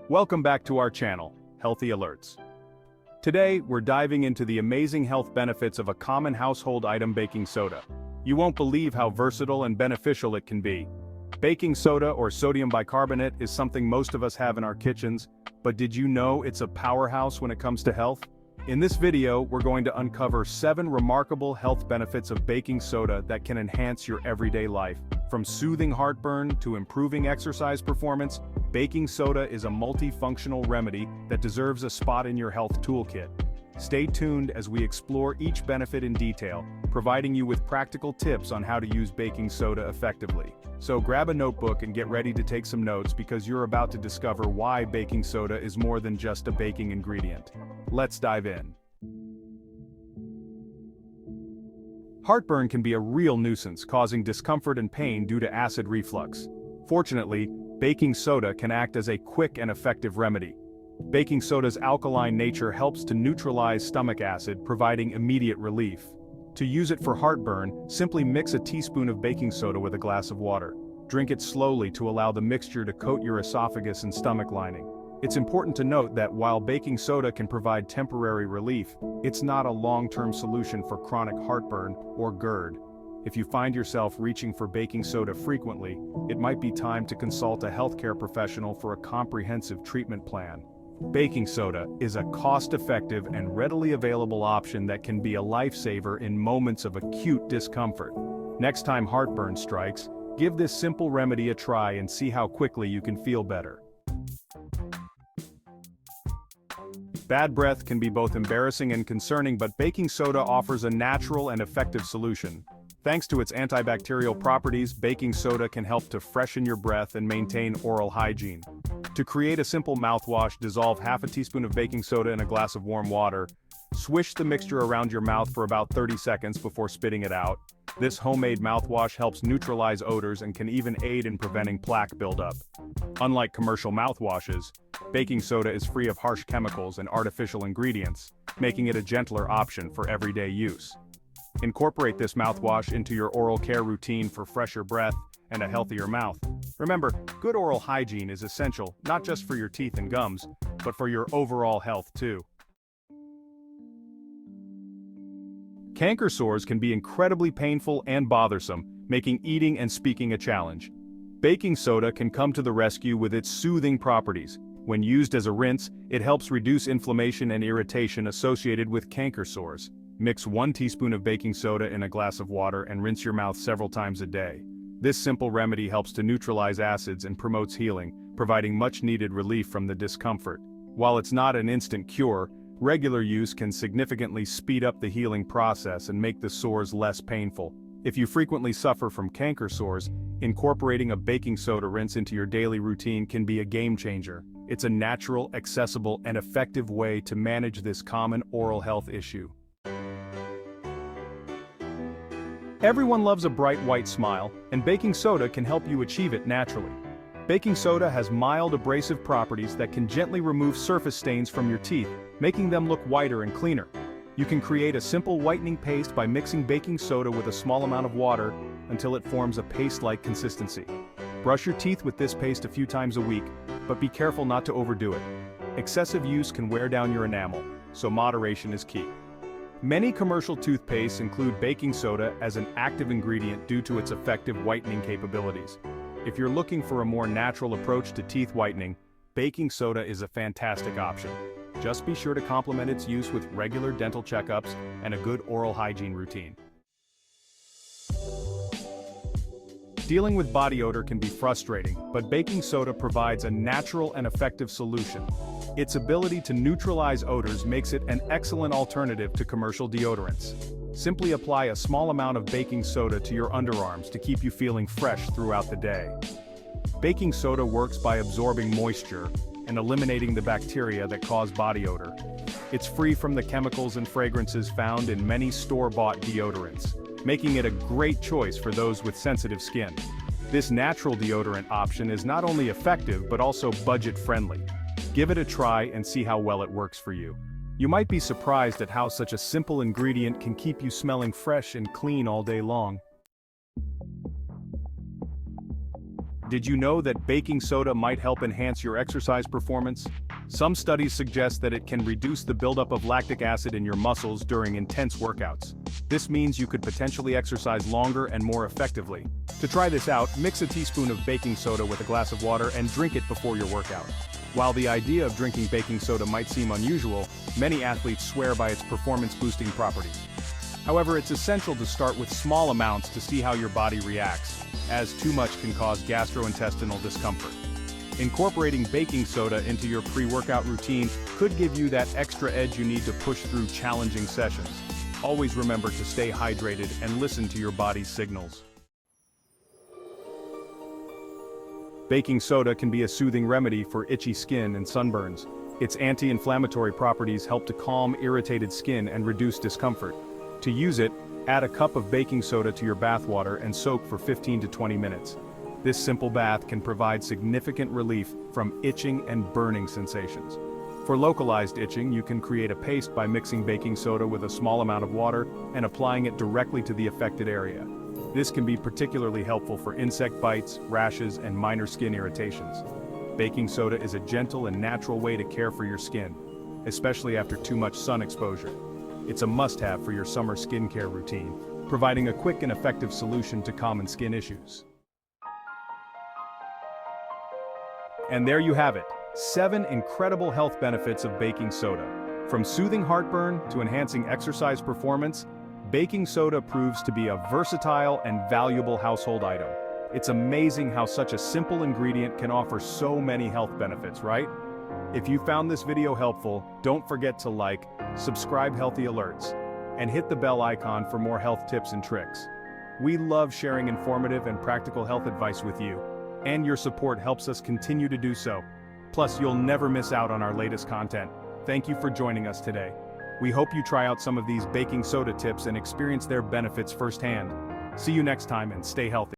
Welcome back to our channel, Healthy Alerts. Today, we're diving into the amazing health benefits of a common household item, baking soda. You won't believe how versatile and beneficial it can be. Baking soda, or sodium bicarbonate, is something most of us have in our kitchens, but did you know it's a powerhouse when it comes to health? In this video, we're going to uncover 7 remarkable health benefits of baking soda that can enhance your everyday life. From soothing heartburn to improving exercise performance, baking soda is a multifunctional remedy that deserves a spot in your health toolkit. Stay tuned as we explore each benefit in detail, providing you with practical tips on how to use baking soda effectively. So grab a notebook and get ready to take some notes because you're about to discover why baking soda is more than just a baking ingredient. Let's dive in. Heartburn can be a real nuisance, causing discomfort and pain due to acid reflux. Fortunately, baking soda can act as a quick and effective remedy. Baking soda's alkaline nature helps to neutralize stomach acid, providing immediate relief. To use it for heartburn, simply mix a teaspoon of baking soda with a glass of water. Drink it slowly to allow the mixture to coat your esophagus and stomach lining. It's important to note that while baking soda can provide temporary relief, it's not a long-term solution for chronic heartburn or GERD. If you find yourself reaching for baking soda frequently, it might be time to consult a healthcare professional for a comprehensive treatment plan. Baking soda is a cost-effective and readily available option that can be a lifesaver in moments of acute discomfort. Next time heartburn strikes, give this simple remedy a try and see how quickly you can feel better. Bad breath can be both embarrassing and concerning, but baking soda offers a natural and effective solution. Thanks to its antibacterial properties, baking soda can help to freshen your breath and maintain oral hygiene. To create a simple mouthwash, dissolve half a teaspoon of baking soda in a glass of warm water. Swish the mixture around your mouth for about 30 seconds before spitting it out. This homemade mouthwash helps neutralize odors and can even aid in preventing plaque buildup. Unlike commercial mouthwashes, baking soda is free of harsh chemicals and artificial ingredients, making it a gentler option for everyday use. Incorporate this mouthwash into your oral care routine for fresher breath and a healthier mouth. Remember, good oral hygiene is essential not just for your teeth and gums, but for your overall health too. Canker sores can be incredibly painful and bothersome, making eating and speaking a challenge. Baking soda can come to the rescue with its soothing properties. When used as a rinse, it helps reduce inflammation and irritation associated with canker sores. Mix 1 teaspoon of baking soda in a glass of water and rinse your mouth several times a day. This simple remedy helps to neutralize acids and promotes healing, providing much-needed relief from the discomfort. While it's not an instant cure, regular use can significantly speed up the healing process and make the sores less painful. If you frequently suffer from canker sores, incorporating a baking soda rinse into your daily routine can be a game changer. It's a natural, accessible, and effective way to manage this common oral health issue. Everyone loves a bright white smile, and baking soda can help you achieve it naturally. Baking soda has mild abrasive properties that can gently remove surface stains from your teeth, making them look whiter and cleaner. You can create a simple whitening paste by mixing baking soda with a small amount of water until it forms a paste-like consistency. Brush your teeth with this paste a few times a week, but be careful not to overdo it. Excessive use can wear down your enamel, so moderation is key. Many commercial toothpastes include baking soda as an active ingredient due to its effective whitening capabilities. If you're looking for a more natural approach to teeth whitening, baking soda is a fantastic option. Just be sure to complement its use with regular dental checkups and a good oral hygiene routine. Dealing with body odor can be frustrating, but baking soda provides a natural and effective solution. Its ability to neutralize odors makes it an excellent alternative to commercial deodorants. Simply apply a small amount of baking soda to your underarms to keep you feeling fresh throughout the day. Baking soda works by absorbing moisture and eliminating the bacteria that cause body odor. It's free from the chemicals and fragrances found in many store-bought deodorants, making it a great choice for those with sensitive skin. This natural deodorant option is not only effective but also budget-friendly. Give it a try and see how well it works for you. You might be surprised at how such a simple ingredient can keep you smelling fresh and clean all day long. Did you know that baking soda might help enhance your exercise performance? Some studies suggest that it can reduce the buildup of lactic acid in your muscles during intense workouts. This means you could potentially exercise longer and more effectively. To try this out, mix a teaspoon of baking soda with a glass of water and drink it before your workout. While the idea of drinking baking soda might seem unusual, many athletes swear by its performance-boosting properties. However, it's essential to start with small amounts to see how your body reacts, as too much can cause gastrointestinal discomfort. Incorporating baking soda into your pre-workout routine could give you that extra edge you need to push through challenging sessions. Always remember to stay hydrated and listen to your body's signals. Baking soda can be a soothing remedy for itchy skin and sunburns. Its anti-inflammatory properties help to calm irritated skin and reduce discomfort. To use it, add a cup of baking soda to your bath water and soak for 15 to 20 minutes. This simple bath can provide significant relief from itching and burning sensations. For localized itching, you can create a paste by mixing baking soda with a small amount of water and applying it directly to the affected area. This can be particularly helpful for insect bites, rashes, and minor skin irritations. Baking soda is a gentle and natural way to care for your skin, especially after too much sun exposure. It's a must-have for your summer skincare routine, providing a quick and effective solution to common skin issues. And there you have it, 7 incredible health benefits of baking soda. From soothing heartburn to enhancing exercise performance, baking soda proves to be a versatile and valuable household item. It's amazing how such a simple ingredient can offer so many health benefits, right? If you found this video helpful, don't forget to like, subscribe Healthy Alerts, and hit the bell icon for more health tips and tricks. We love sharing informative and practical health advice with you, and your support helps us continue to do so. Plus, you'll never miss out on our latest content. Thank you for joining us today. We hope you try out some of these baking soda tips and experience their benefits firsthand. See you next time and stay healthy.